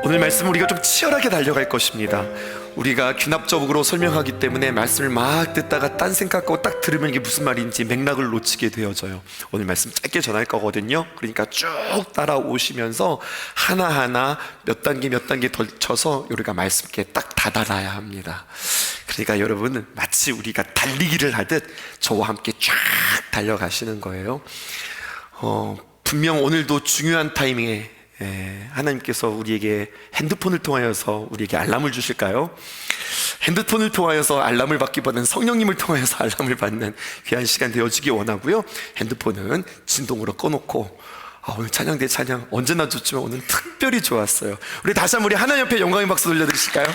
오늘 말씀 우리가 좀 치열하게 달려갈 것입니다. 우리가 귀납적으로 설명하기 때문에 말씀을 막 듣다가 딴 생각하고 딱 들으면 이게 무슨 말인지 맥락을 놓치게 되어져요. 오늘 말씀 짧게 전할 거거든요. 그러니까 쭉 따라오시면서 하나하나 몇 단계 덜쳐서 우리가 말씀께 딱 다다라야 합니다. 그러니까 여러분, 마치 우리가 달리기를 하듯 저와 함께 쫙 달려가시는 거예요. 분명 오늘도 중요한 타이밍에 하나님께서 우리에게 핸드폰을 통하여서 우리에게 알람을 주실까요? 핸드폰을 통하여서 알람을 받기보다는 성령님을 통하여서 알람을 받는 귀한 시간 되어지기 원하고요. 핸드폰은 진동으로 꺼놓고 오늘 찬양대 찬양 언제나 좋지만 오늘 특별히 좋았어요. 우리 다시 한번 우리 하나님 옆에 영광의 박수 돌려드리실까요?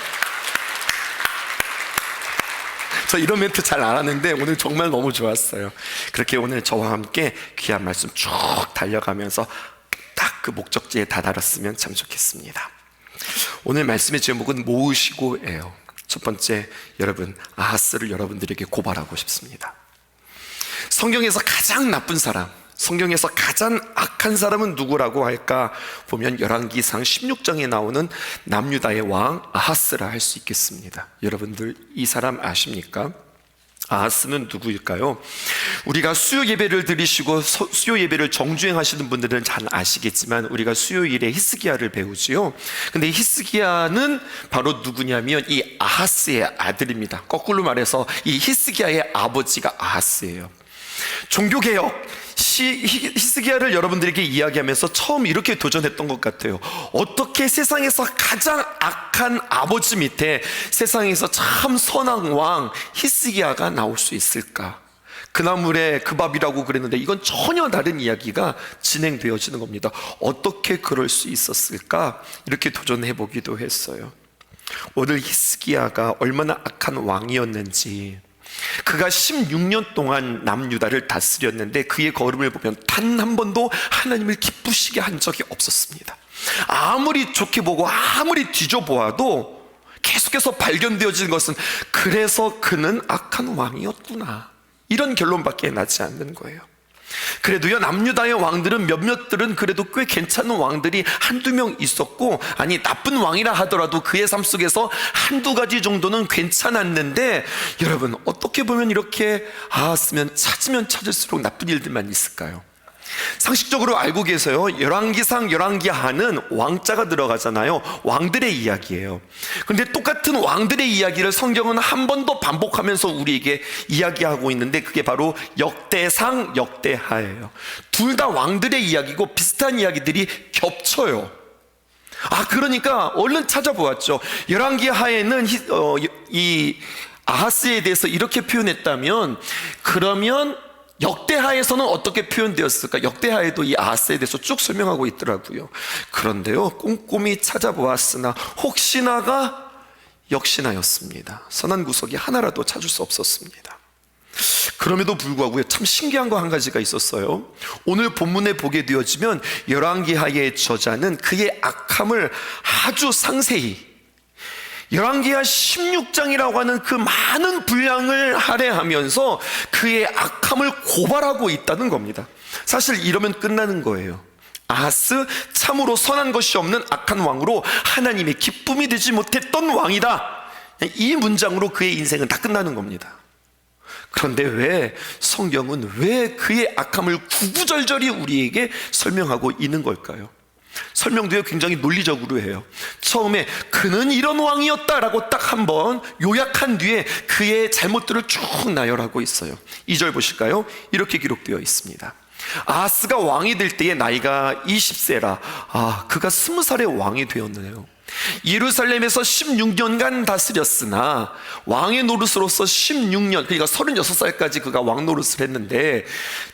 저 이런 멘트 잘 안 하는데 오늘 정말 너무 좋았어요. 그렇게 오늘 저와 함께 귀한 말씀 쭉 달려가면서 딱 그 목적지에 다다랐으면 참 좋겠습니다. 오늘 말씀의 제목은 모으시고예요. 첫 번째, 여러분, 아하스를 여러분들에게 고발하고 싶습니다. 성경에서 가장 나쁜 사람, 성경에서 가장 악한 사람은 누구라고 할까 보면 열왕기상 16장에 나오는 남유다의 왕 아하스라 할 수 있겠습니다. 여러분들 이 사람 아십니까? 아하스는 누구일까요? 우리가 수요 예배를 드리시고 수요 예배를 정주행하시는 분들은 잘 아시겠지만 우리가 수요일에 히스기야를 배우지요. 근데 히스기야는 바로 누구냐면 이 아하스의 아들입니다. 거꾸로 말해서 이 히스기야의 아버지가 아하스예요. 종교개혁 히스기야를 여러분들에게 이야기하면서 처음 이렇게 도전했던 것 같아요. 어떻게 세상에서 가장 악한 아버지 밑에 세상에서 참 선한 왕 히스기야가 나올 수 있을까? 그나물의 그 밥이라고 그랬는데 이건 전혀 다른 이야기가 진행되어지는 겁니다. 어떻게 그럴 수 있었을까? 이렇게 도전해 보기도 했어요. 오늘 히스기야가 얼마나 악한 왕이었는지, 그가 16년 동안 남유다를 다스렸는데 그의 걸음을 보면 단 한 번도 하나님을 기쁘시게 한 적이 없었습니다. 아무리 좋게 보고 아무리 뒤져보아도 계속해서 발견되어지는 것은 그래서 그는 악한 왕이었구나, 이런 결론밖에 나지 않는 거예요. 그래도요, 남유다의 왕들은 몇몇들은 그래도 꽤 괜찮은 왕들이 한두 명 있었고, 아니 나쁜 왕이라 하더라도 그의 삶 속에서 한두 가지 정도는 괜찮았는데, 여러분 어떻게 보면 이렇게 아하스면 찾으면 찾을수록 나쁜 일들만 있을까요? 상식적으로 알고 계세요? 열왕기상 열왕기하는 왕자가 들어가잖아요. 왕들의 이야기예요. 그런데 똑같은 왕들의 이야기를 성경은 한 번 더 반복하면서 우리에게 이야기하고 있는데 그게 바로 역대상 역대하예요. 둘 다 왕들의 이야기고 비슷한 이야기들이 겹쳐요. 그러니까 얼른 찾아보았죠. 열왕기하에는 이 아하스에 대해서 이렇게 표현했다면, 그러면 역대하에서는 어떻게 표현되었을까? 역대하에도 이 아하스에 대해서 쭉 설명하고 있더라고요. 그런데요, 꼼꼼히 찾아보았으나 혹시나가 역시나였습니다. 선한 구석이 하나라도 찾을 수 없었습니다. 그럼에도 불구하고 참 신기한 거 한 가지가 있었어요. 오늘 본문에 보게 되어지면 열왕기하의 저자는 그의 악함을 아주 상세히, 열왕기하 16장이라고 하는 그 많은 분량을 할애하면서 그의 악함을 고발하고 있다는 겁니다. 사실 이러면 끝나는 거예요. 아하스 참으로 선한 것이 없는 악한 왕으로 하나님의 기쁨이 되지 못했던 왕이다, 이 문장으로 그의 인생은 다 끝나는 겁니다. 그런데 왜 성경은 왜 그의 악함을 구구절절히 우리에게 설명하고 있는 걸까요? 설명도요 굉장히 논리적으로 해요. 처음에 그는 이런 왕이었다라고 딱 한번 요약한 뒤에 그의 잘못들을 쭉 나열하고 있어요. 2절 보실까요? 이렇게 기록되어 있습니다. 아하스가 왕이 될 때의 나이가 20세라 그가 20살에 왕이 되었네요. 예루살렘에서 16년간 다스렸으나 왕의 노릇으로서 16년, 그러니까 36살까지 그가 왕 노릇을 했는데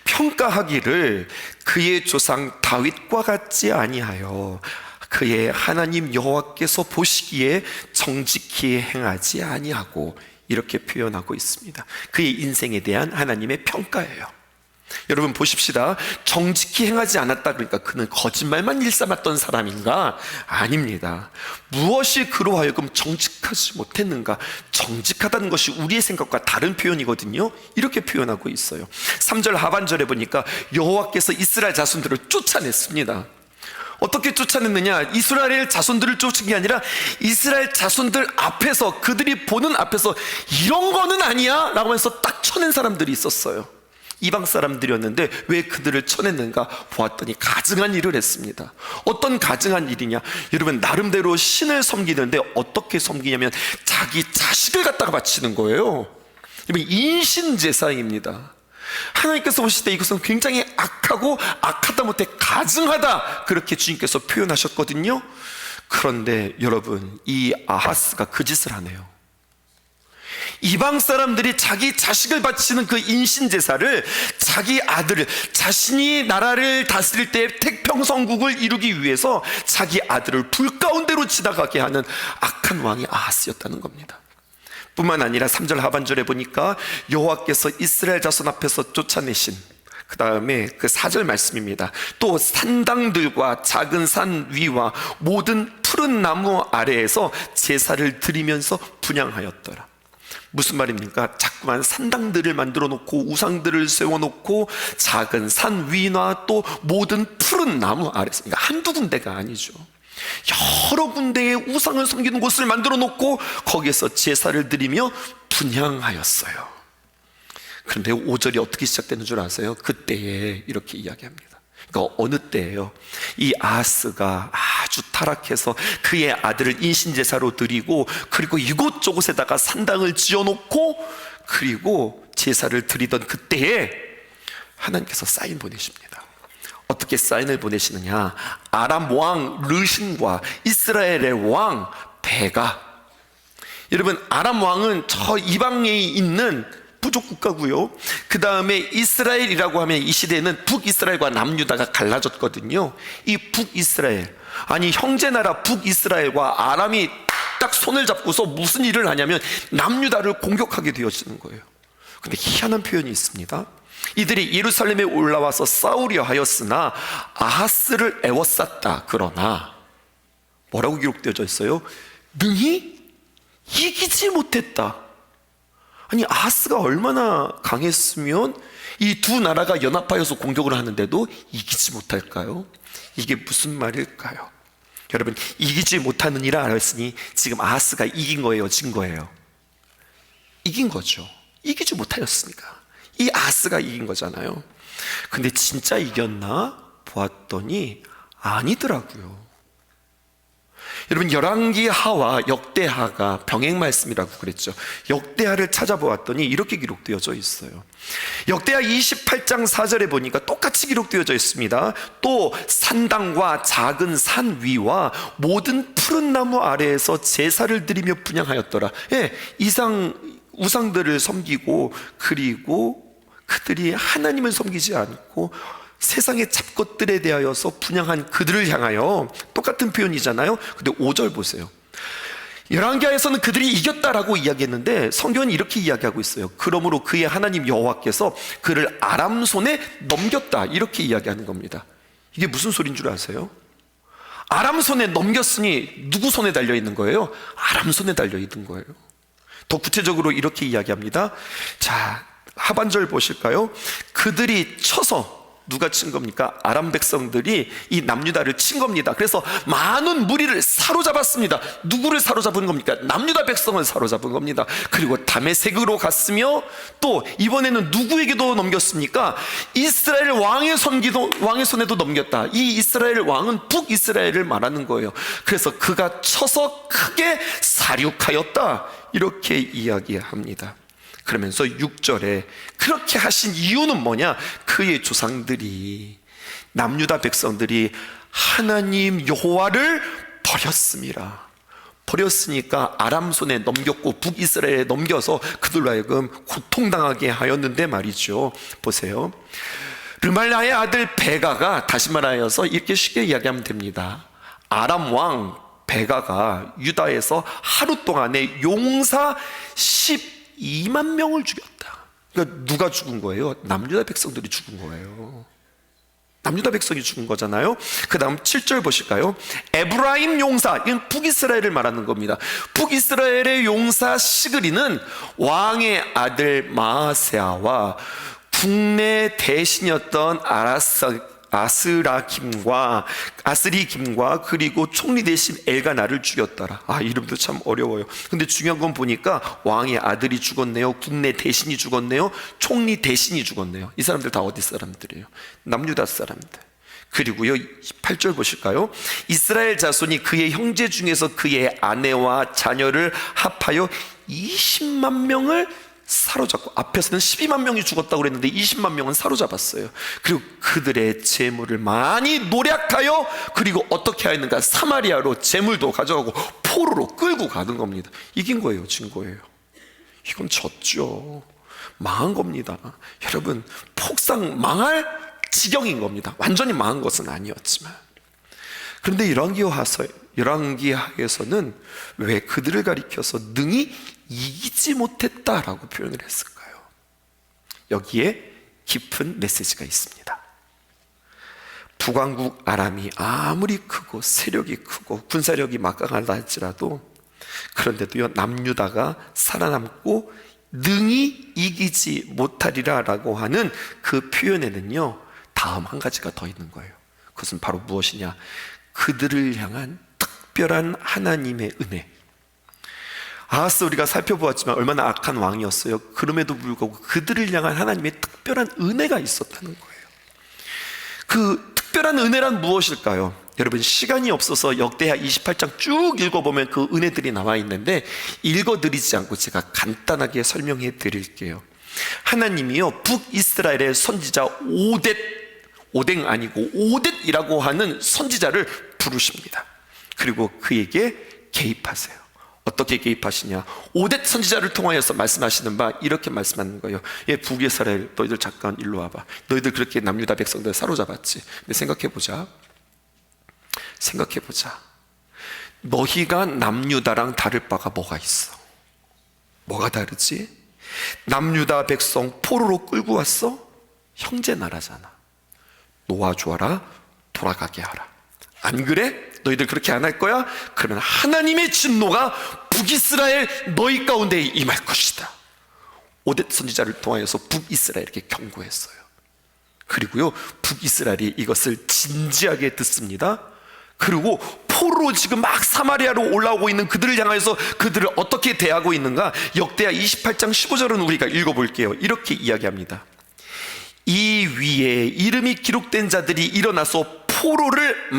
평가하기를 그의 조상 다윗과 같지 아니하여 그의 하나님 여호와께서 보시기에 정직히 행하지 아니하고, 이렇게 표현하고 있습니다. 그의 인생에 대한 하나님의 평가예요. 여러분 보십시다. 정직히 행하지 않았다 그러니까 그는 거짓말만 일삼았던 사람인가? 아닙니다. 무엇이 그로 하여금 정직하지 못했는가? 정직하다는 것이 우리의 생각과 다른 표현이거든요. 이렇게 표현하고 있어요. 3절 하반절에 보니까 여호와께서 이스라엘 자손들을 쫓아냈습니다. 어떻게 쫓아냈느냐? 이스라엘 자손들을 쫓은 게 아니라 이스라엘 자손들 앞에서, 그들이 보는 앞에서 이런 거는 아니야 라고 해서 딱 쳐낸 사람들이 있었어요. 이방 사람들이었는데 왜 그들을 쳐냈는가 보았더니 가증한 일을 했습니다. 어떤 가증한 일이냐? 여러분, 나름대로 신을 섬기는데 어떻게 섬기냐면 자기 자식을 갖다가 바치는 거예요. 여러분, 인신제사입니다. 하나님께서 보실 때 이것은 굉장히 악하고 악하다 못해 가증하다, 그렇게 주님께서 표현하셨거든요. 그런데 여러분, 이 아하스가 그 짓을 하네요. 이방 사람들이 자기 자식을 바치는 그 인신제사를, 자기 아들을, 자신이 나라를 다스릴 때 태평성국을 이루기 위해서 자기 아들을 불 가운데로 지나가게 하는 악한 왕이 아하스였다는 겁니다. 뿐만 아니라 3절 하반절에 보니까 여호와께서 이스라엘 자손 앞에서 쫓아내신, 그 다음에 그 4절 말씀입니다. 또 산당들과 작은 산 위와 모든 푸른 나무 아래에서 제사를 드리면서 분향하였더라. 무슨 말입니까? 자꾸만 산당들을 만들어 놓고 우상들을 세워놓고 작은 산 위나 또 모든 푸른 나무 아래에서, 그러니까 한두 군데가 아니죠, 여러 군데의 우상을 섬기는 곳을 만들어 놓고 거기에서 제사를 드리며 분향하였어요. 그런데 5절이 어떻게 시작되는 줄 아세요? 그때에 이렇게 이야기합니다. 그러니까 어느 때예요? 이 아하스가 아주 타락해서 그의 아들을 인신제사로 드리고, 그리고 이곳저곳에다가 산당을 지어놓고 그리고 제사를 드리던 그때에 하나님께서 사인 보내십니다. 어떻게 사인을 보내시느냐? 아람 왕 르신과 이스라엘의 왕 베가. 여러분, 아람 왕은 저 이방에 있는 부족 국가고요, 그 다음에 이스라엘이라고 하면 이 시대에는 북이스라엘과 남유다가 갈라졌거든요. 이 북이스라엘, 아니 형제 나라 북이스라엘과 아람이 딱 손을 잡고서 무슨 일을 하냐면 남유다를 공격하게 되어지는 거예요. 근데 희한한 표현이 있습니다. 이들이 예루살렘에 올라와서 싸우려 하였으나 아하스를 애워쌌다. 그러나 뭐라고 기록되어져 있어요? 능히 이기지 못했다. 아니, 아하스가 얼마나 강했으면 이 두 나라가 연합하여서 공격을 하는데도 이기지 못할까요? 이게 무슨 말일까요? 여러분, 이기지 못하느니라 하였으니 지금 아하스가 이긴 거예요, 진 거예요? 이긴 거죠. 이기지 못하였으니까 이 아하스가 이긴 거잖아요. 근데 진짜 이겼나 보았더니 아니더라고요. 여러분, 열왕기하와 역대하가 병행 말씀이라고 그랬죠. 역대하를 찾아보았더니 이렇게 기록되어져 있어요. 역대하 28장 4절에 보니까 똑같이 기록되어져 있습니다. 또 산당과 작은 산 위와 모든 푸른 나무 아래에서 제사를 드리며 분향하였더라. 예, 우상들을 섬기고, 그리고 그들이 하나님을 섬기지 않고 세상의 잡것들에 대하여서 분향한 그들을 향하여, 똑같은 표현이잖아요. 근데 5절 보세요. 열왕기하에서는 그들이 이겼다라고 이야기했는데 성경은 이렇게 이야기하고 있어요. 그러므로 그의 하나님 여호와께서 그를 아람 손에 넘겼다, 이렇게 이야기하는 겁니다. 이게 무슨 소리인 줄 아세요? 아람 손에 넘겼으니 누구 손에 달려있는 거예요? 아람 손에 달려있는 거예요. 더 구체적으로 이렇게 이야기합니다. 자, 하반절 보실까요? 그들이 쳐서, 누가 친 겁니까? 아람 백성들이 이 남유다를 친 겁니다. 그래서 많은 무리를 사로잡았습니다. 누구를 사로잡은 겁니까? 남유다 백성을 사로잡은 겁니다. 그리고 다메섹으로 갔으며, 또 이번에는 누구에게도 넘겼습니까? 이스라엘 왕의 손에도 넘겼다. 이 이스라엘 왕은 북이스라엘을 말하는 거예요. 그래서 그가 쳐서 크게 사륙하였다, 이렇게 이야기합니다. 그러면서 6절에 그렇게 하신 이유는 뭐냐? 그의 조상들이, 남유다 백성들이 하나님 여호와를 버렸습니다. 버렸으니까 아람 손에 넘겼고 북이스라엘에 넘겨서 그들로 하여금 고통당하게 하였는데 말이죠. 보세요. 르말라의 아들 베가가, 다시 말하여서 이렇게 쉽게 이야기하면 됩니다. 아람 왕 베가가 유다에서 하루 동안에 용사 12만 명을 죽였다. 그러니까 누가 죽은 거예요? 남유다 백성들이 죽은 거예요. 남유다 백성이 죽은 거잖아요. 그 다음 7절 보실까요? 에브라임 용사, 이건 북이스라엘을 말하는 겁니다. 북이스라엘의 용사 시그리는 왕의 아들 마아세아와 국내 대신이었던 아스리김과 그리고 총리 대신 엘가나를 죽였더라. 이름도 참 어려워요. 근데 중요한 건 보니까 왕의 아들이 죽었네요, 국내 대신이 죽었네요, 총리 대신이 죽었네요. 이 사람들 다 어디 사람들이에요? 남유다 사람들. 그리고요 8절 보실까요? 이스라엘 자손이 그의 형제 중에서 그의 아내와 자녀를 합하여 20만 명을 사로잡고, 앞에서는 12만 명이 죽었다고 그랬는데 20만 명은 사로잡았어요. 그리고 그들의 재물을 많이 노략하여, 그리고 어떻게 하였는가? 사마리아로 재물도 가져가고 포로로 끌고 가는 겁니다. 이긴 거예요, 진 거예요? 이건 졌죠. 망한 겁니다. 여러분, 폭삭 망할 지경인 겁니다. 완전히 망한 것은 아니었지만. 그런데 열왕기하에서는 왜 그들을 가리켜서 능히 이기지 못했다라고 표현을 했을까요? 여기에 깊은 메시지가 있습니다. 북왕국 아람이 아무리 크고 세력이 크고 군사력이 막강하다 할지라도, 그런데도요 남유다가 살아남고 능히 이기지 못하리라 라고 하는 그 표현에는요 다음 한 가지가 더 있는 거예요. 그것은 바로 무엇이냐? 그들을 향한 특별한 하나님의 은혜. 아하스 우리가 살펴보았지만 얼마나 악한 왕이었어요. 그럼에도 불구하고 그들을 향한 하나님의 특별한 은혜가 있었다는 거예요. 그 특별한 은혜란 무엇일까요? 여러분, 시간이 없어서 역대하 28장 쭉 읽어보면 그 은혜들이 나와 있는데 읽어드리지 않고 제가 간단하게 설명해 드릴게요. 하나님이요 북이스라엘의 선지자 오뎃 아니고 오뎃이라고 하는 선지자를 부르십니다. 그리고 그에게 개입하세요. 어떻게 개입하시냐? 오뎃 선지자를 통하여서 말씀하시는 바 이렇게 말씀하는 거예요. 북이스라엘, 너희들 잠깐 일로 와봐. 너희들 그렇게 남유다 백성들 사로잡았지. 근데 생각해보자. 너희가 남유다랑 다를 바가 뭐가 있어? 뭐가 다르지? 남유다 백성 포로로 끌고 왔어? 형제 나라잖아. 놓아주어라, 돌아가게 하라. 안 그래? 너희들 그렇게 안 할 거야? 그러면 하나님의 진노가 북이스라엘 너희 가운데 임할 것이다. 오뎃 선지자를 통하여서 북이스라엘에게 경고했어요. 그리고요 북이스라엘이 이것을 진지하게 듣습니다. 그리고 포로로 지금 막 사마리아로 올라오고 있는 그들을 향해서 그들을 어떻게 대하고 있는가? 역대하 28장 15절은 우리가 읽어볼게요. 이렇게 이야기합니다. 이 위에 이름이 기록된 자들이 일어나서 포로를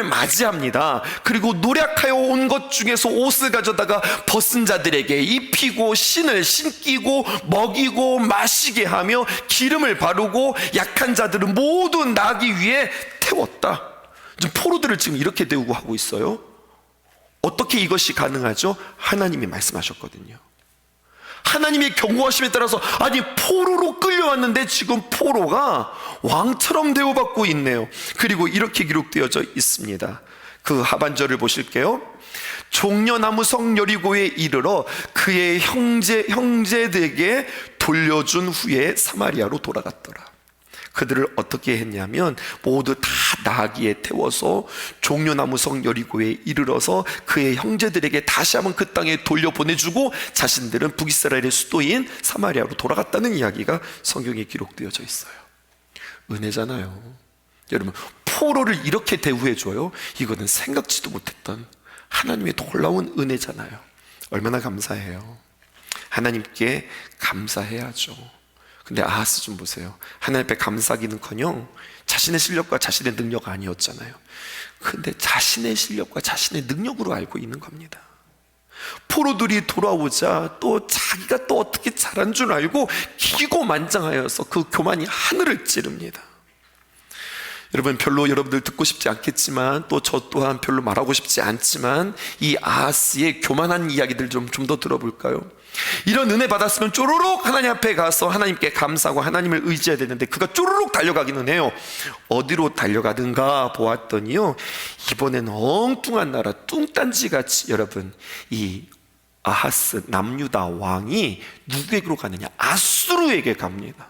맞이합니다. 그리고 노략하여 온 것 중에서 옷을 가져다가 벗은 자들에게 입히고 신을 신기고 먹이고 마시게 하며 기름을 바르고 약한 자들은 모두 나귀 위에 태웠다. 지금 포로들을 지금 이렇게 대우고 하고 있어요. 어떻게 이것이 가능하죠? 하나님이 말씀하셨거든요. 하나님의 경고하심에 따라서, 아니 포로로 끌려왔는데 지금 포로가 왕처럼 대우받고 있네요. 그리고 이렇게 기록되어져 있습니다. 그 하반절을 보실게요. 종려나무성 여리고에 이르러 그의 형제들에게 돌려준 후에 사마리아로 돌아갔더라. 그들을 어떻게 했냐면 모두 다 나귀에 태워서 종려나무성 여리고에 이르러서 그의 형제들에게 다시 한번 그 땅에 돌려보내주고 자신들은 북이스라엘의 수도인 사마리아로 돌아갔다는 이야기가 성경에 기록되어져 있어요. 은혜잖아요. 여러분, 포로를 이렇게 대우해줘요? 이거는 생각지도 못했던 하나님의 놀라운 은혜잖아요. 얼마나 감사해요. 하나님께 감사해야죠. 근데 아하스 좀 보세요. 하나님 앞에 감사하기는커녕 자신의 실력과 자신의 능력 아니었잖아요. 근데 자신의 실력과 자신의 능력으로 알고 있는 겁니다. 포로들이 돌아오자 또 자기가 또 어떻게 잘한 줄 알고 기고만장하여서 그 교만이 하늘을 찌릅니다. 여러분, 별로 여러분들 듣고 싶지 않겠지만 또 저 또한 별로 말하고 싶지 않지만 이 아하스의 교만한 이야기들 좀 더 들어볼까요? 이런 은혜 받았으면 쪼르륵 하나님 앞에 가서 하나님께 감사하고 하나님을 의지해야 되는데 그가 쪼르륵 달려가기는 해요. 어디로 달려가든가 보았더니요, 이번에는 엉뚱한 나라 뚱딴지같이, 여러분, 이 아하스 남유다 왕이 누구에게로 가느냐? 아수르에게 갑니다.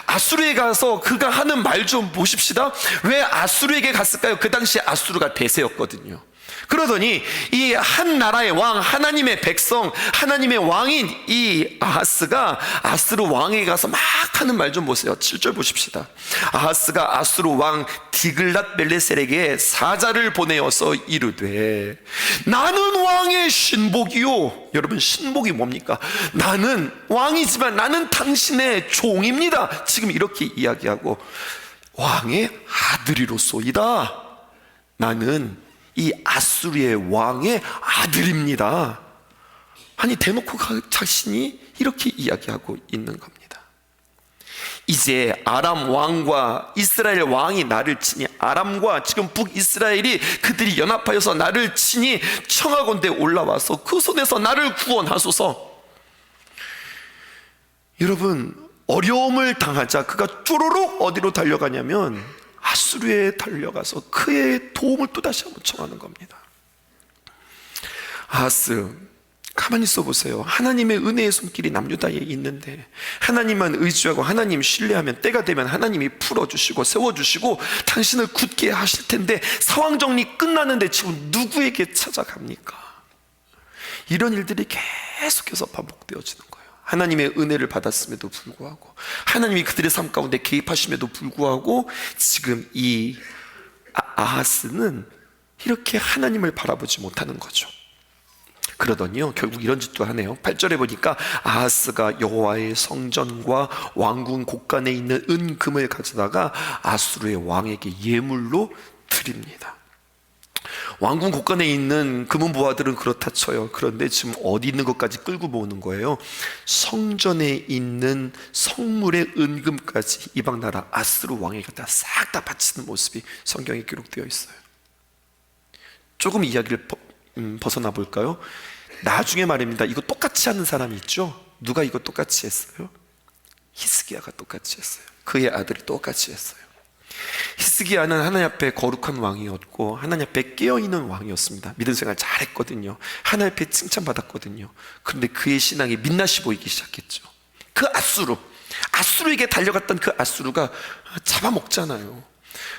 아수르에 가서 그가 하는 말 좀 보십시다. 왜 아수르에게 갔을까요? 그 당시에 아수르가 대세였거든요. 그러더니 이 한 나라의 왕, 하나님의 백성, 하나님의 왕인 이 아하스가 아수르 왕에게 가서 막 하는 말 좀 보세요. 7절 보십시다. 아하스가 아수르 왕 디글랏 빌레셀에게 사자를 보내어서 이르되 나는 왕의 신복이요. 여러분, 신복이 뭡니까? 나는 왕이지만 나는 당신의 종입니다. 지금 이렇게 이야기하고 왕의 아들이로소이다. 나는 이 아수르의 왕의 아들입니다. 아니, 대놓고 자신이 이렇게 이야기하고 있는 겁니다. 이제 아람 왕과 이스라엘 왕이 나를 치니, 아람과 지금 북이스라엘이 그들이 연합하여서 나를 치니 청하건대 올라와서 그 손에서 나를 구원하소서. 여러분, 어려움을 당하자 그가 쪼로록 어디로 달려가냐면 아수르에 달려가서 그의 도움을 또다시 한번 청하는 겁니다. 아하스, 가만히 있어 보세요. 하나님의 은혜의 손길이 남유다에 있는데 하나님만 의지하고 하나님 신뢰하면 때가 되면 하나님이 풀어주시고 세워주시고 당신을 굳게 하실 텐데 상황 정리 끝나는데 지금 누구에게 찾아갑니까? 이런 일들이 계속해서 반복되어지는 거예요. 하나님의 은혜를 받았음에도 불구하고, 하나님이 그들의 삶 가운데 개입하심에도 불구하고 지금 이 아하스는 이렇게 하나님을 바라보지 못하는 거죠. 그러더니요, 결국 이런 짓도 하네요. 8절에 보니까 아하스가 여호와의 성전과 왕궁 곳간에 있는 은금을 가져다가 아수르의 왕에게 예물로 드립니다. 왕궁 곳간에 있는 금은 보화들은 그렇다 쳐요. 그런데 지금 어디 있는 것까지 끌고 모으는 거예요? 성전에 있는 성물의 은금까지 이방 나라 아수르 왕에게 싹 다 바치는 모습이 성경에 기록되어 있어요. 조금 이야기를 벗어나 볼까요? 나중에 말입니다. 이거 똑같이 하는 사람이 있죠? 누가 이거 똑같이 했어요? 히스기야가 똑같이 했어요. 그의 아들이 똑같이 했어요. 히스기야는 하나님 앞에 거룩한 왕이었고 하나님 앞에 깨어있는 왕이었습니다. 믿음 생활 잘했거든요. 하나님 앞에 칭찬받았거든요. 그런데 그의 신앙이 민낯이 보이기 시작했죠. 그 아수르에게 달려갔던 그 아수르가 잡아먹잖아요.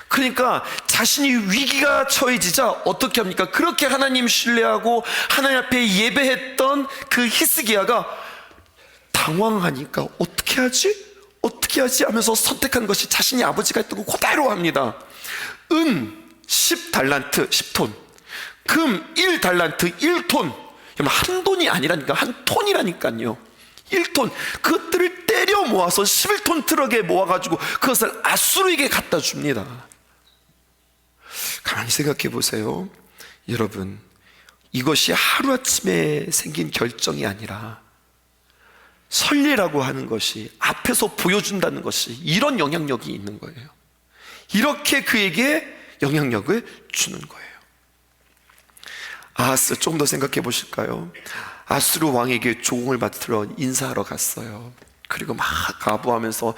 그러니까 자신이 위기가 처해지자 어떻게 합니까? 그렇게 하나님 신뢰하고 하나님 앞에 예배했던 그 히스기야가 당황하니까 어떻게 하지 하면서 선택한 것이 자신이 아버지가 했던 거 그대로 합니다. 은 10달란트 10톤, 금 1달란트 1톤. 한 돈이 아니라니까, 한 톤이라니까요. 1톤, 그것들을 때려 모아서 11톤 트럭에 모아가지고 그것을 아수르에게 갖다 줍니다. 가만히 생각해 보세요. 여러분, 이것이 하루아침에 생긴 결정이 아니라 설례라고 하는 것이, 앞에서 보여준다는 것이 이런 영향력이 있는 거예요. 이렇게 그에게 영향력을 주는 거예요. 아하스, 조금 더 생각해 보실까요? 아수르 왕에게 조공을 받들어 인사하러 갔어요. 그리고 막 가부하면서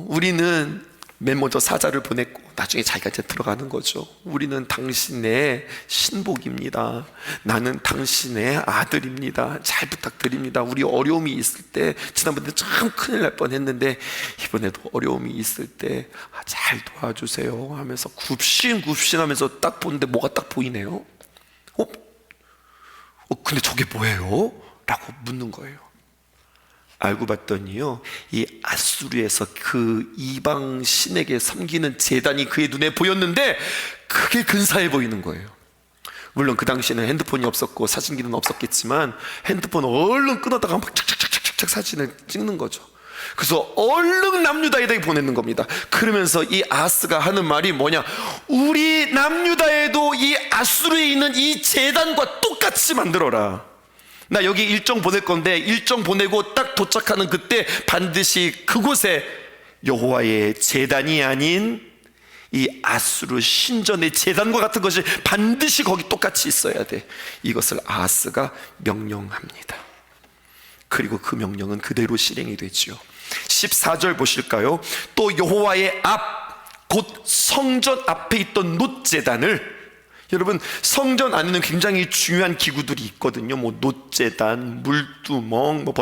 우리는 맨 먼저 사자를 보냈고 나중에 자기가 이제 들어가는 거죠. 우리는 당신의 신복입니다. 나는 당신의 아들입니다. 잘 부탁드립니다. 우리 어려움이 있을 때, 지난번에 참 큰일 날 뻔했는데 이번에도 어려움이 있을 때 잘 도와주세요 하면서 굽신굽신하면서 딱 보는데 뭐가 딱 보이네요. 근데 저게 뭐예요? 라고 묻는 거예요. 알고 봤더니요, 이 아수르에서 그 이방 신에게 섬기는 제단이 그의 눈에 보였는데 그게 근사해 보이는 거예요. 물론 그 당시에는 핸드폰이 없었고 사진기는 없었겠지만 핸드폰 얼른 끊어다가 막 착착착착착 사진을 찍는 거죠. 그래서 얼른 남유다에게 보내는 겁니다. 그러면서 이 아하스가 하는 말이 뭐냐? 우리 남유다에도 이 아수르에 있는 이 제단과 똑같이 만들어라. 나 여기 일정 보낼 건데 일정 보내고 딱 도착하는 그때 반드시 그곳에 여호와의 제단이 아닌 이 아수르 신전의 제단과 같은 것이 반드시 거기 똑같이 있어야 돼. 이것을 아하스가 명령합니다. 그리고 그 명령은 그대로 실행이 되지요. 14절 보실까요? 또 여호와의 앞, 곧 성전 앞에 있던 놋제단을, 여러분 성전 안에는 굉장히 중요한 기구들이 있거든요. 뭐 놋제단, 물두멍, 뭐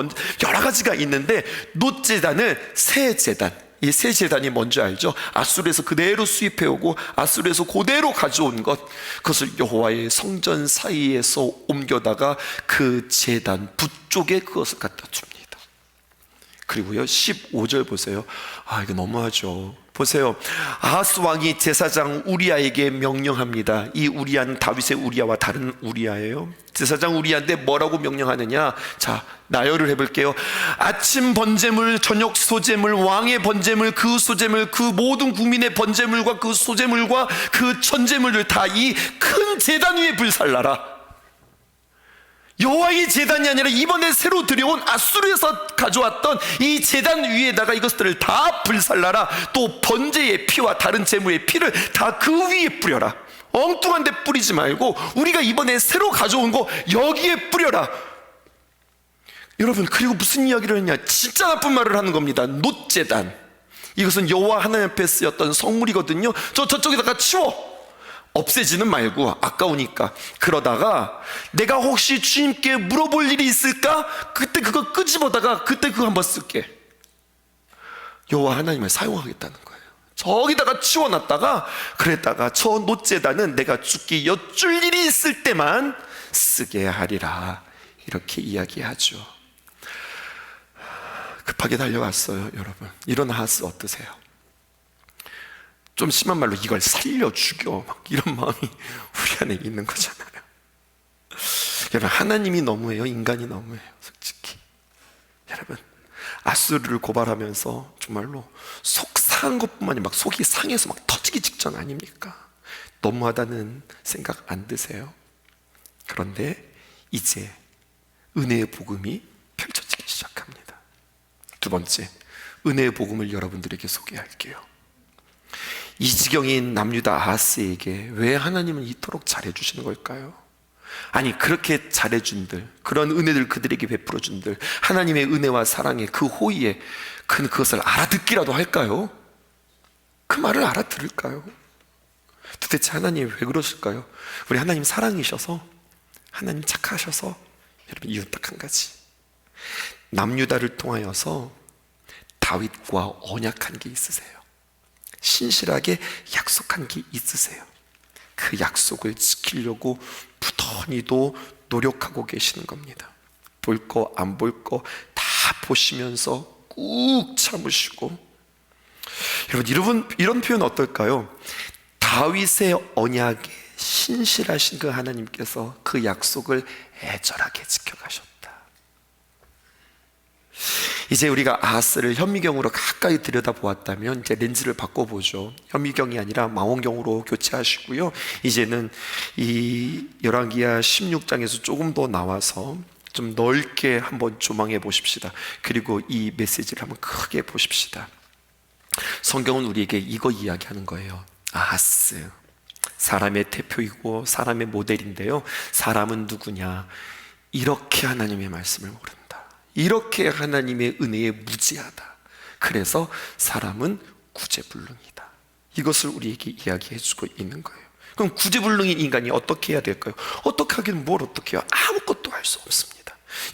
여러 가지가 있는데 놋제단을 새 제단, 이 새 제단이 뭔지 알죠? 아수르에서 그대로 수입해오고 아수르에서 그대로 가져온 것, 그것을 여호와의 성전 사이에서 옮겨다가 그 제단 붓쪽에 그것을 갖다 줍니다. 그리고요 15절 보세요. 이거 너무하죠. 보세요. 아하스 왕이 제사장 우리아에게 명령합니다. 이 우리아는 다윗의 우리아와 다른 우리아예요. 제사장 우리아인데 뭐라고 명령하느냐? 자, 나열을 해볼게요. 아침 번제물, 저녁 소제물, 왕의 번제물, 그 소제물, 그 모든 국민의 번제물과 그 소제물과 그 전제물을 다 이 큰 제단 위에 불살라라. 여호와의 제단이 아니라 이번에 새로 들여온 아수르에서 가져왔던 이 제단 위에다가 이것들을 다 불살라라. 또 번제의 피와 다른 제물의 피를 다 그 위에 뿌려라. 엉뚱한 데 뿌리지 말고 우리가 이번에 새로 가져온 거 여기에 뿌려라. 여러분, 그리고 무슨 이야기를 했냐? 진짜 나쁜 말을 하는 겁니다. 놋제단, 이것은 여호와 하나님 앞에 쓰였던 성물이거든요. 저쪽에다가 치워. 없애지는 말고, 아까우니까. 그러다가 내가 혹시 주님께 물어볼 일이 있을까? 그때 그거 끄집어다가 그때 그거 한번 쓸게. 여호와 하나님을 사용하겠다는 거예요. 저기다가 치워놨다가, 그랬다가 저 놋제단은 내가 죽기 여쭐 일이 있을 때만 쓰게 하리라, 이렇게 이야기하죠. 급하게 달려갔어요. 여러분, 이런 아하스 어떠세요? 좀 심한 말로 이걸 살려 죽여, 막 이런 마음이 우리 안에 있는 거잖아요. 여러분, 하나님이 너무해요? 인간이 너무해요? 솔직히 여러분, 아수르를 고발하면서 정말로 속 상한 것뿐만 아니라 막 속이 상해서 막 터지기 직전 아닙니까? 너무하다는 생각 안 드세요? 그런데 이제 은혜의 복음이 펼쳐지기 시작합니다. 두 번째, 은혜의 복음을 여러분들에게 소개할게요. 이 지경인 남유다 아하스에게 왜 하나님은 이토록 잘해주시는 걸까요? 아니, 그렇게 잘해준들, 그런 은혜들 그들에게 베풀어준들, 하나님의 은혜와 사랑의 그 호의에 그것을 알아듣기라도 할까요? 그 말을 알아들을까요? 도대체 하나님 왜 그러실까요? 우리 하나님 사랑이셔서, 하나님 착하셔서. 여러분, 이유는 딱 한 가지. 남유다를 통하여서 다윗과 언약한 게 있으세요. 신실하게 약속한 게 있으세요. 그 약속을 지키려고 부단히도 노력하고 계시는 겁니다. 볼 거 안 볼 거 다 보시면서 꾹 참으시고. 여러분, 이런 표현 어떨까요? 다윗의 언약에 신실하신 그 하나님께서 그 약속을 애절하게 지켜가셨다. 이제 우리가 아하스를 현미경으로 가까이 들여다보았다면 이제 렌즈를 바꿔보죠. 현미경이 아니라 망원경으로 교체하시고요. 이제는 이 열왕기하 16장에서 조금 더 나와서 좀 넓게 한번 조망해 보십시다. 그리고 이 메시지를 한번 크게 보십시다. 성경은 우리에게 이거 이야기하는 거예요. 아하스, 사람의 대표이고 사람의 모델인데요, 사람은 누구냐? 이렇게 하나님의 말씀을 모른다. 이렇게 하나님의 은혜에 무지하다. 그래서 사람은 구제불능이다. 이것을 우리에게 이야기해 주고 있는 거예요. 그럼 구제불능인 인간이 어떻게 해야 될까요? 어떻게 하긴 뭘 어떻게 해요? 아무것도 할 수 없습니다.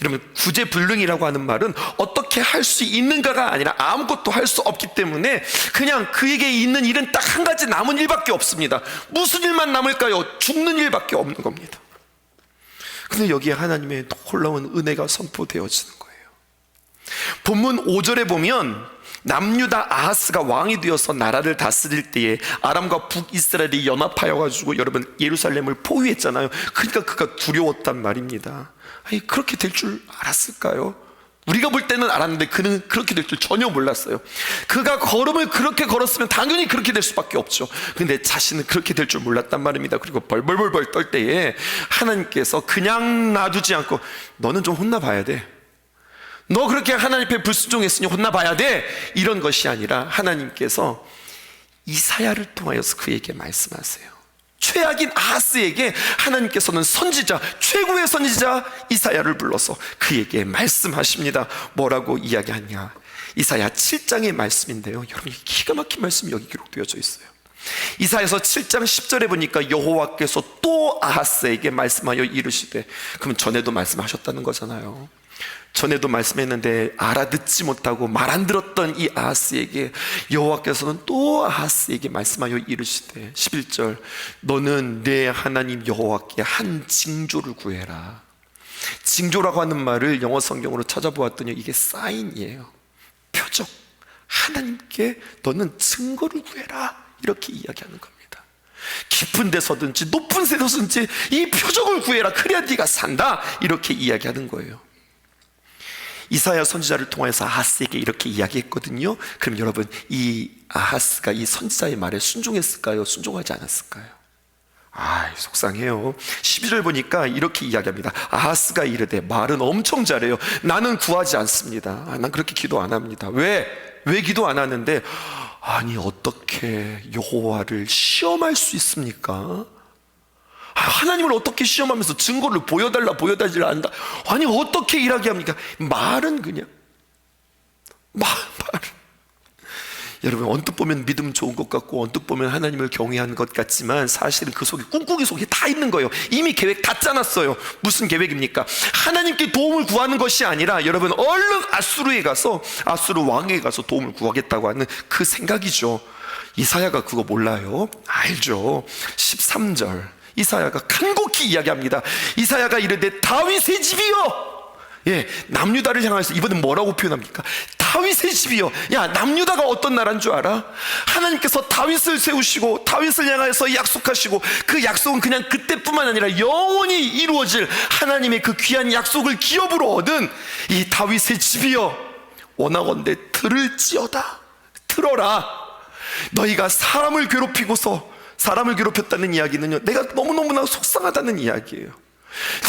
여러분, 구제불능이라고 하는 말은 어떻게 할 수 있는가가 아니라 아무것도 할 수 없기 때문에 그냥 그에게 있는 일은 딱 한 가지 남은 일밖에 없습니다. 무슨 일만 남을까요? 죽는 일밖에 없는 겁니다. 근데 여기에 하나님의 놀라운 은혜가 선포되어지는 거예요. 본문 5절에 보면 남유다 아하스가 왕이 되어서 나라를 다스릴 때에 아람과 북이스라엘이 연합하여 가지고 여러분 예루살렘을 포위했잖아요. 그러니까 그가 두려웠단 말입니다. 아니, 그렇게 될 줄 알았을까요? 우리가 볼 때는 알았는데 그는 그렇게 될 줄 전혀 몰랐어요. 그가 걸음을 그렇게 걸었으면 당연히 그렇게 될 수밖에 없죠. 근데 자신은 그렇게 될 줄 몰랐단 말입니다. 그리고 벌벌벌벌 떨 때에 하나님께서 그냥 놔두지 않고, 너는 좀 혼나봐야 돼, 너 그렇게 하나님 앞에 불순종했으니 혼나봐야 돼, 이런 것이 아니라 하나님께서 이사야를 통하여서 그에게 말씀하세요. 최악인 아하스에게 하나님께서는 선지자, 최고의 선지자 이사야를 불러서 그에게 말씀하십니다. 뭐라고 이야기하냐? 이사야 7장의 말씀인데요, 여러분, 기가 막힌 말씀이 여기 기록되어져 있어요. 이사야서 7장 10절에 보니까 여호와께서 또 아하스에게 말씀하여 이르시되, 그럼 전에도 말씀하셨다는 거잖아요. 전에도 말씀했는데 알아듣지 못하고 말 안 들었던 이 아하스에게 여호와께서는 또 아하스에게 말씀하여 이르시되 11절 너는 내 하나님 여호와께 한 징조를 구해라. 징조라고 하는 말을 영어 성경으로 찾아보았더니 이게 사인이에요. 표적. 하나님께 너는 증거를 구해라 이렇게 이야기하는 겁니다. 깊은 데서든지 높은 데서든지 이 표적을 구해라. 그래야 네가 산다 이렇게 이야기하는 거예요. 이사야 선지자를 통해서 아하스에게 이렇게 이야기했거든요. 그럼 여러분, 이 아하스가 이 선지자의 말에 순종했을까요? 순종하지 않았을까요? 속상해요. 12절 보니까 이렇게 이야기합니다. 아하스가 이르되, 말은 엄청 잘해요. 나는 구하지 않습니다. 난 그렇게 기도 안 합니다. 왜 기도 안 하는데, 아니 어떻게 여호와를 시험할 수 있습니까? 하나님을 어떻게 시험하면서 증거를 보여달라 한다. 아니 어떻게 일하게 합니까? 말은 그냥 말은 여러분, 언뜻 보면 믿음 좋은 것 같고 언뜻 보면 하나님을 경외하는 것 같지만 사실은 그 속에 꿍꿍이 속에 다 있는 거예요. 이미 계획 다 짜놨어요. 무슨 계획입니까? 하나님께 도움을 구하는 것이 아니라 여러분, 얼른 아수르 왕에게 가서 도움을 구하겠다고 하는 그 생각이죠. 이사야가 그거 몰라요? 알죠. 13절 이사야가 간곡히 이야기합니다. 이사야가 이르되 다윗의 집이여. 남유다를 향해서 이번엔 뭐라고 표현합니까? 다윗의 집이여. 남유다가 어떤 나라인 줄 알아? 하나님께서 다윗을 세우시고 다윗을 향해서 약속하시고 그 약속은 그냥 그때뿐만 아니라 영원히 이루어질 하나님의 그 귀한 약속을 기업으로 얻은 이 다윗의 집이여, 원하건대 들을지어다. 들어라. 너희가 사람을 괴롭혔다는 이야기는요, 내가 너무너무나 속상하다는 이야기예요.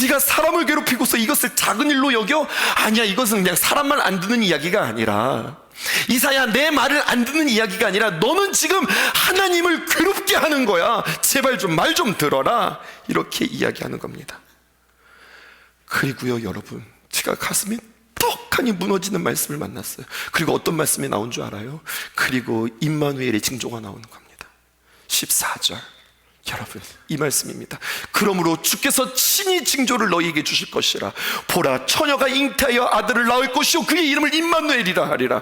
네가 사람을 괴롭히고서 이것을 작은 일로 여겨? 아니야, 이것은 그냥 사람만 안 듣는 이야기가 아니라, 이사야 내 말을 안 듣는 이야기가 아니라 너는 지금 하나님을 괴롭게 하는 거야. 제발 좀 말 좀 들어라. 이렇게 이야기하는 겁니다. 그리고요 여러분, 제가 가슴이 떡하니 무너지는 말씀을 만났어요. 그리고 어떤 말씀이 나온 줄 알아요? 그리고 임마누엘의 징조가 나오는 겁니다. 14절 여러분, 이 말씀입니다. 그러므로 주께서 친히 징조를 너희에게 주실 것이라. 보라, 처녀가 잉태하여 아들을 낳을 것이요 그의 이름을 임마누엘이라 하리라.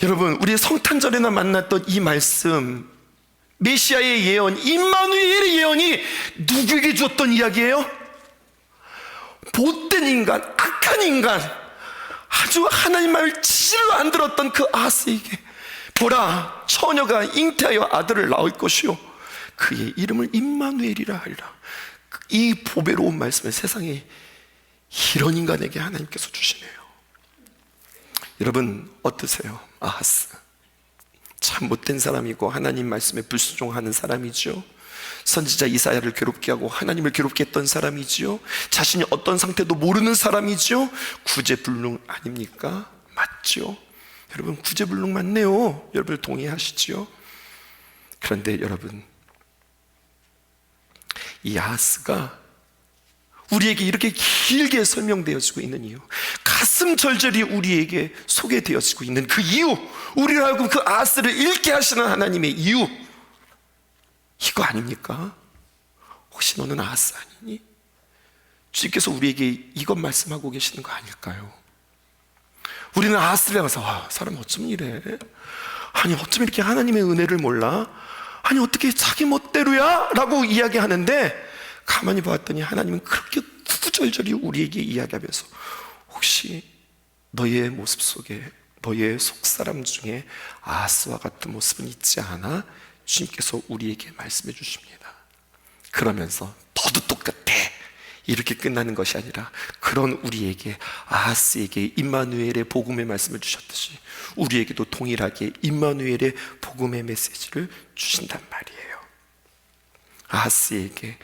여러분, 우리 성탄절에나 만났던 이 말씀, 메시아의 예언, 임마누엘의 예언이 누구에게 주었던 이야기예요? 못된 인간, 악한 인간, 아주 하나님 말을 지지를 안 들었던 그 아하스에게, 보라, 처녀가 잉태하여 아들을 낳을 것이요 그의 이름을 임마누엘이라 하리라. 이 보배로운 말씀을 세상에 이런 인간에게 하나님께서 주시네요. 여러분 어떠세요? 아하스 참 못된 사람이고 하나님 말씀에 불순종하는 사람이죠. 선지자 이사야를 괴롭게 하고 하나님을 괴롭게 했던 사람이지요. 자신이 어떤 상태도 모르는 사람이지요. 구제불능 아닙니까? 맞죠? 여러분, 구제불능 맞네요. 여러분 동의하시지요? 그런데 여러분, 이 아하스가 우리에게 이렇게 길게 설명되어지고 있는 이유, 가슴 절절히 우리에게 소개되어지고 있는 그 이유, 우리를 하여금 그 아하스를 읽게 하시는 하나님의 이유, 이거 아닙니까? 혹시 너는 아하스 아니니? 주님께서 우리에게 이것 말씀하고 계시는 거 아닐까요? 우리는 아하스를 향해서 사람 어쩜 이래? 아니 어쩜 이렇게 하나님의 은혜를 몰라? 아니 어떻게 자기 멋대로야? 라고 이야기하는데, 가만히 보았더니 하나님은 그렇게 구구절절히 우리에게 이야기하면서, 혹시 너의 모습 속에, 너의 속사람 중에 아하스와 같은 모습은 있지 않아? 주님께서 우리에게 말씀해 주십니다. 그러면서 너도 똑같아 이렇게 끝나는 것이 아니라, 그런 우리에게, 아하스에게 임마누엘의 복음의 말씀을 주셨듯이 우리에게도 동일하게 임마누엘의 복음의 메시지를 주신단 말이에요. 아하스에게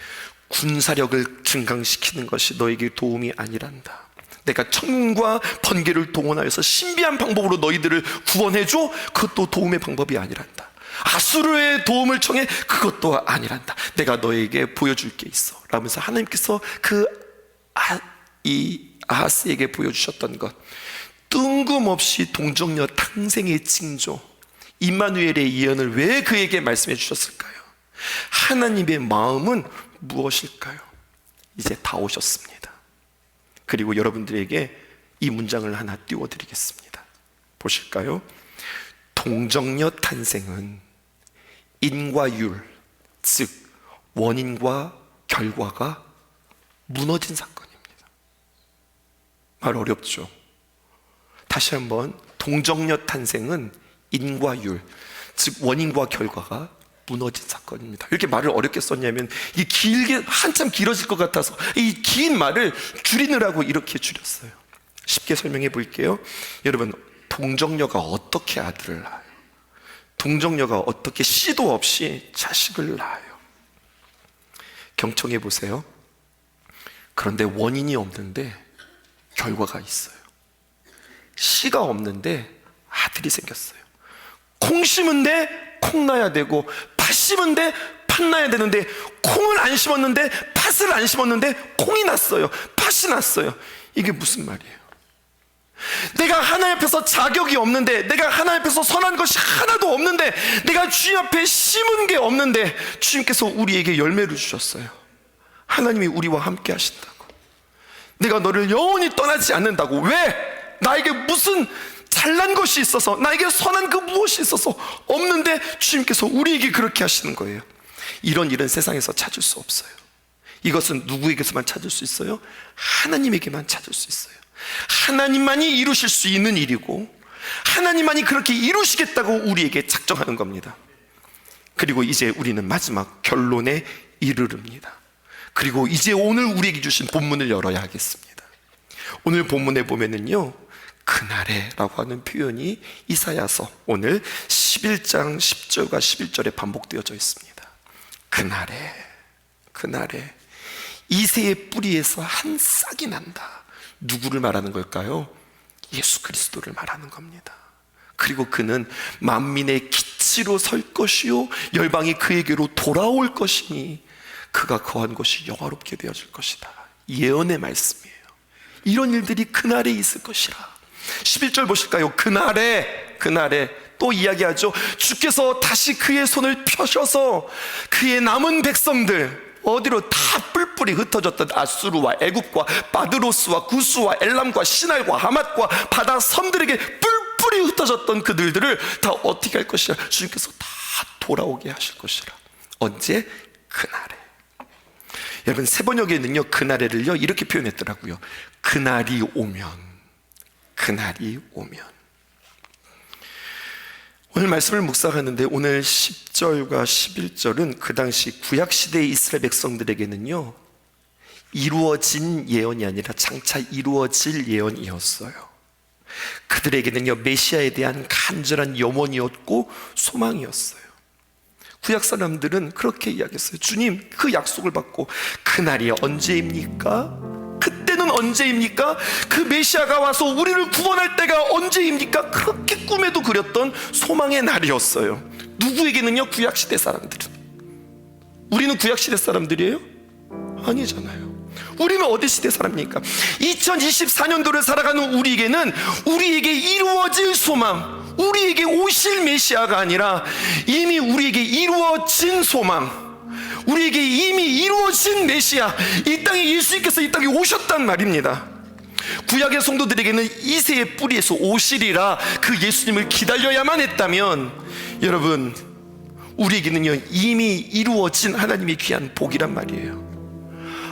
군사력을 증강시키는 것이 너에게 도움이 아니란다. 내가 천군과 번개를 동원하여서 신비한 방법으로 너희들을 구원해줘? 그것도 도움의 방법이 아니란다. 아수르의 도움을 청해? 그것도 아니란다. 내가 너에게 보여줄 게 있어 라면서 하나님께서 이 아하스에게 보여주셨던 것, 뜬금없이 동정녀 탄생의 징조, 임마누엘의 예언을 왜 그에게 말씀해 주셨을까요? 하나님의 마음은 무엇일까요? 이제 다 오셨습니다. 그리고 여러분들에게 이 문장을 하나 띄워드리겠습니다. 보실까요? 동정녀 탄생은 인과 율, 즉 원인과 결과가 무너진 사건입니다. 말 어렵죠? 다시 한번, 동정녀 탄생은 인과 율, 즉 원인과 결과가 무너진 사건입니다. 이렇게 말을 어렵게 썼냐면 이 길게 한참 길어질 것 같아서 이 긴 말을 줄이느라고 이렇게 줄였어요. 쉽게 설명해 볼게요. 여러분, 동정녀가 어떻게 아들을 낳아요? 동정녀가 어떻게 씨도 없이 자식을 낳아요? 경청해 보세요. 그런데 원인이 없는데 결과가 있어요. 씨가 없는데 아들이 생겼어요. 콩 심은데 콩 나야 되고 팥 심은데 팥 나야 되는데 콩을 안 심었는데 팥을 안 심었는데 콩이 났어요. 팥이 났어요. 이게 무슨 말이에요? 내가 하나님 앞에서 자격이 없는데, 내가 하나님 앞에서 선한 것이 하나도 없는데, 내가 주님 앞에 심은 게 없는데 주님께서 우리에게 열매를 주셨어요. 하나님이 우리와 함께 하신다고, 내가 너를 영원히 떠나지 않는다고. 왜? 나에게 무슨 잘난 것이 있어서, 나에게 선한 그 무엇이 있어서 없는데 주님께서 우리에게 그렇게 하시는 거예요. 이런 일은 세상에서 찾을 수 없어요. 이것은 누구에게서만 찾을 수 있어요? 하나님에게만 찾을 수 있어요. 하나님만이 이루실 수 있는 일이고, 하나님만이 그렇게 이루시겠다고 우리에게 작정하는 겁니다. 그리고 이제 우리는 마지막 결론에 이르릅니다. 그리고 이제 오늘 우리에게 주신 본문을 열어야 하겠습니다. 오늘 본문에 보면은요, 그날에 라고 하는 표현이 이사야서 오늘 11장 10절과 11절에 반복되어져 있습니다. 그날에 이새의 뿌리에서 한 싹이 난다. 누구를 말하는 걸까요? 예수 그리스도를 말하는 겁니다. 그리고 그는 만민의 기치로 설 것이요 열방이 그에게로 돌아올 것이니 그가 거한 곳이 영화롭게 되어질 것이다. 예언의 말씀이에요. 이런 일들이 그날에 있을 것이라. 11절 보실까요? 그날에 또 이야기하죠. 주께서 다시 그의 손을 펴셔서 그의 남은 백성들, 어디로 다 뿔뿔이 흩어졌던 아수르와 애굽과 바드로스와 구스와 엘람과 시날과 하맛과 바다 섬들에게 뿔뿔이 흩어졌던 그들을 다 어떻게 할 것이라? 주님께서 다 돌아오게 하실 것이라. 언제? 그날에. 여러분, 세번역에는요 그날에를요 이렇게 표현했더라고요. 그날이 오면. 오늘 말씀을 묵상하는데 오늘 10절과 11절은 그 당시 구약시대의 이스라엘 백성들에게는요 이루어진 예언이 아니라 장차 이루어질 예언이었어요. 그들에게는요 메시아에 대한 간절한 염원이었고 소망이었어요. 구약 사람들은 그렇게 이야기했어요. 주님, 그 약속을 받고 그날이 언제입니까? 그때는 언제입니까? 그 메시아가 와서 우리를 구원할 때가 언제입니까? 그렇게 꿈에도 그렸던 소망의 날이었어요. 누구에게는요? 구약시대 사람들은. 우리는 구약시대 사람들이에요? 아니잖아요. 우리는 어디 시대 사람입니까? 2024년도를 살아가는 우리에게는 우리에게 이루어질 소망, 우리에게 오실 메시아가 아니라 이미 우리에게 이루어진 소망, 우리에게 이미 이루어진 메시아, 이 땅에 예수님께서 이 땅에 오셨단 말입니다. 구약의 성도들에게는 이새의 뿌리에서 오시리라 그 예수님을 기다려야만 했다면, 여러분, 우리에게는요 이미 이루어진 하나님의 귀한 복이란 말이에요.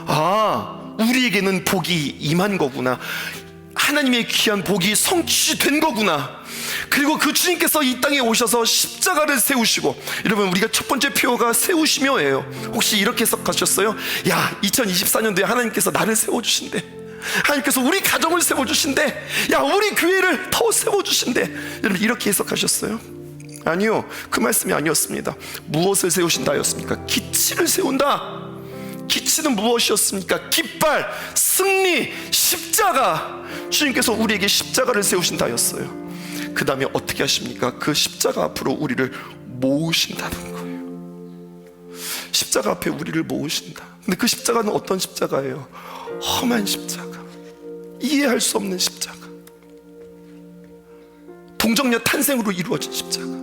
아, 우리에게는 복이 임한 거구나. 하나님의 귀한 복이 성취된 거구나. 그리고 그 주님께서 이 땅에 오셔서 십자가를 세우시고, 여러분, 우리가 첫 번째 표어가 세우시며예요. 혹시 이렇게 해석하셨어요? 야, 2024년도에 하나님께서 나를 세워주신대. 하나님께서 우리 가정을 세워주신대. 야, 우리 교회를 더 세워주신대. 여러분, 이렇게 해석하셨어요? 아니요, 그 말씀이 아니었습니다. 무엇을 세우신다 하였습니까? 기치를 세운다. 기치는 무엇이었습니까? 깃발, 승리, 십자가. 주님께서 우리에게 십자가를 세우신다 하였어요. 그 다음에 어떻게 하십니까? 그 십자가 앞으로 우리를 모으신다는 거예요. 십자가 앞에 우리를 모으신다. 근데 그 십자가는 어떤 십자가예요? 험한 십자가, 이해할 수 없는 십자가, 동정녀 탄생으로 이루어진 십자가.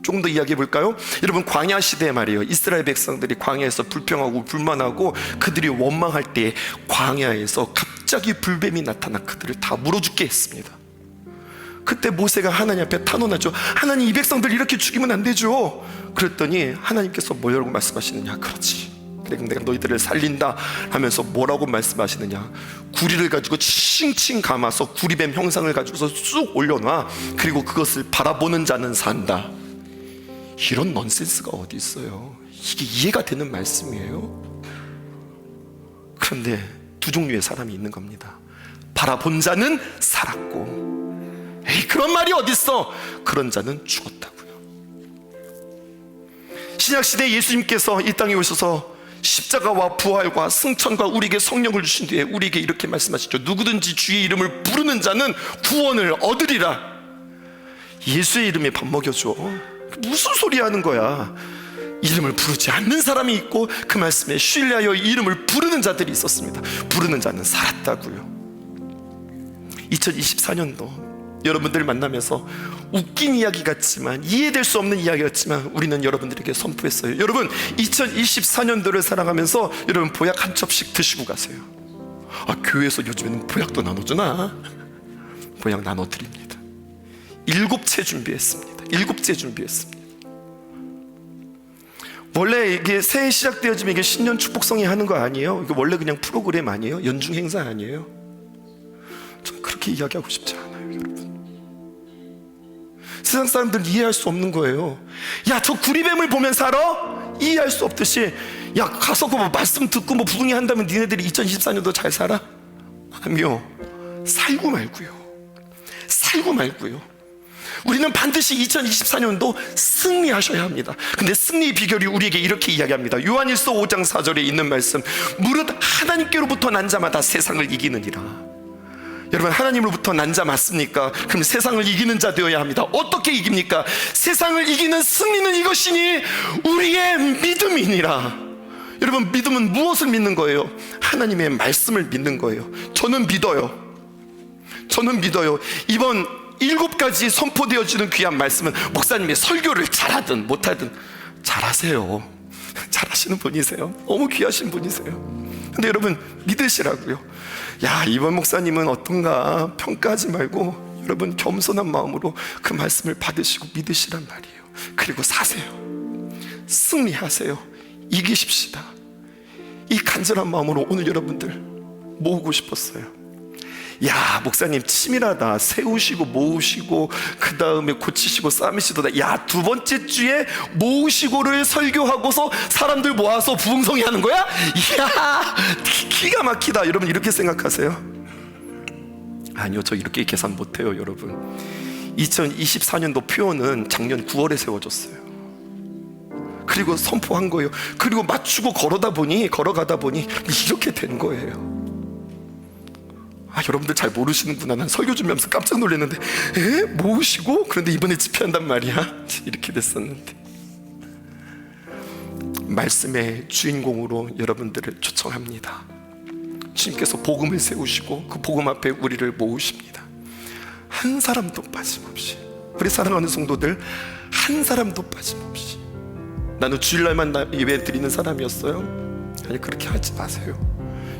조금 더 이야기해 볼까요? 여러분, 광야 시대에 말이에요, 이스라엘 백성들이 광야에서 불평하고 불만하고 그들이 원망할 때 광야에서 골짜기 불뱀이 나타나 그들을 다 물어 죽게 했습니다. 그때 모세가 하나님 앞에 탄원하죠. 하나님, 이 백성들 이렇게 죽이면 안 되죠. 그랬더니 하나님께서 뭐라고 말씀하시느냐. 그렇지, 그래, 그럼 내가 너희들을 살린다 하면서 뭐라고 말씀하시느냐. 구리를 가지고 칭칭 감아서 구리뱀 형상을 가지고서 쑥 올려놔. 그리고 그것을 바라보는 자는 산다. 이런 넌센스가 어디 있어요. 이게 이해가 되는 말씀이에요? 그런데 두 종류의 사람이 있는 겁니다. 바라본 자는 살았고, 에이, 그런 말이 어딨어. 그런 자는 죽었다고요. 신약시대 예수님께서 이 땅에 오셔서 십자가와 부활과 승천과 우리에게 성령을 주신 뒤에 우리에게 이렇게 말씀하시죠. 누구든지 주의 이름을 부르는 자는 구원을 얻으리라. 예수의 이름에 밥 먹여줘. 무슨 소리 하는 거야. 이름을 부르지 않는 사람이 있고 그 말씀에 신뢰하여 이름을 부르는 자들이 있었습니다. 부르는 자는 살았다고요. 2024년도 여러분들 만나면서 웃긴 이야기 같지만, 이해될 수 없는 이야기 같지만 우리는 여러분들에게 선포했어요. 여러분, 2024년도를 살아가면서 여러분 보약 한 첩씩 드시고 가세요. 아, 교회에서 요즘에는 보약도 나눠주나? 보약 나눠드립니다. 7채 준비했습니다. 7채 준비했습니다. 원래 이게 새해 시작되어지면 이게 신년 축복성이 하는 거 아니에요? 이게 원래 그냥 프로그램 아니에요? 연중 행사 아니에요? 전 그렇게 이야기하고 싶지 않아요, 여러분. 세상 사람들은 이해할 수 없는 거예요. 야, 저 구리뱀을 보면 살아? 이해할 수 없듯이, 야, 가서 뭐 말씀 듣고 뭐 부흥이 한다면 니네들이 2024년도 잘 살아? 아니요. 살고 말고요. 살고 말고요. 우리는 반드시 2024년도 승리하셔야 합니다. 근데 승리의 비결이 우리에게 이렇게 이야기합니다. 요한일서 5장 4절에 있는 말씀, 무릇 하나님께로부터 난 자마다 세상을 이기느니라. 여러분, 하나님으로부터 난 자 맞습니까? 그럼 세상을 이기는 자 되어야 합니다. 어떻게 이깁니까? 세상을 이기는 승리는 이것이니 우리의 믿음이니라. 여러분, 믿음은 무엇을 믿는 거예요? 하나님의 말씀을 믿는 거예요. 저는 믿어요. 이번 7가지 선포되어지는 귀한 말씀은 목사님의 설교를 잘하든 못하든 잘하세요. 잘하시는 분이세요. 너무 귀하신 분이세요. 근데 여러분, 믿으시라고요. 야, 이번 목사님은 어떤가 평가하지 말고 여러분 겸손한 마음으로 그 말씀을 받으시고 믿으시란 말이에요. 그리고 사세요. 승리하세요. 이기십시다. 이 간절한 마음으로 오늘 여러분들 모으고 싶었어요. 야, 목사님 치밀하다. 세우시고 모으시고 그 다음에 고치시고 싸매시도다. 야, 2번째 주에 모으시고를 설교하고서 사람들 모아서 부흥성이 하는 거야? 이야, 기가 막히다. 여러분 이렇게 생각하세요? 아니요, 저 이렇게 계산 못해요. 여러분, 2024년도 표어는 작년 9월에 세워졌어요. 그리고 선포한 거예요. 그리고 맞추고 걸어가다 보니 이렇게 된 거예요. 아, 여러분들 잘 모르시는구나. 난 설교 준비하면서 깜짝 놀랐는데, 모으시고 그런데 이번에 집회한단 말이야? 이렇게 됐었는데, 말씀의 주인공으로 여러분들을 초청합니다. 주님께서 복음을 세우시고 그 복음 앞에 우리를 모으십니다. 한 사람도 빠짐없이. 우리 사랑하는 성도들, 한 사람도 빠짐없이. 나는 주일날만 예배 드리는 사람이었어요. 아니, 그렇게 하지 마세요.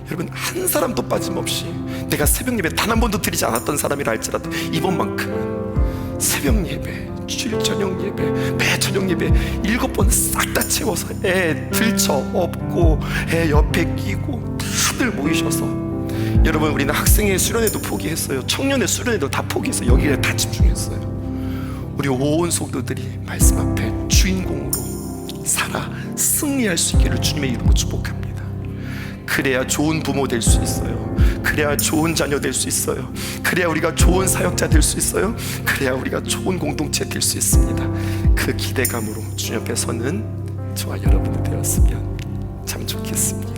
여러분, 한 사람도 빠짐없이. 내가 새벽 예배 단 한 번도 드리지 않았던 사람이라 할지라도 이번만큼은 새벽 예배, 주일 저녁 예배, 매 저녁 예배 7번 싹 다 채워서 애 들쳐 업고 애 옆에 끼고 다들 모이셔서, 여러분, 우리는 학생의 수련회도 포기했어요. 청년의 수련회도 다 포기했어요. 여기에 다 집중했어요. 우리 온 성도들이 말씀 앞에 주인공으로 살아 승리할 수 있기를 주님의 이름으로 축복합니다. 그래야 좋은 부모 될 수 있어요. 그래야 좋은 자녀 될 수 있어요. 그래야 우리가 좋은 사역자 될 수 있어요. 그래야 우리가 좋은 공동체 될 수 있습니다. 그 기대감으로 주님 앞에 서는 저와 여러분이 되었으면 참 좋겠습니다.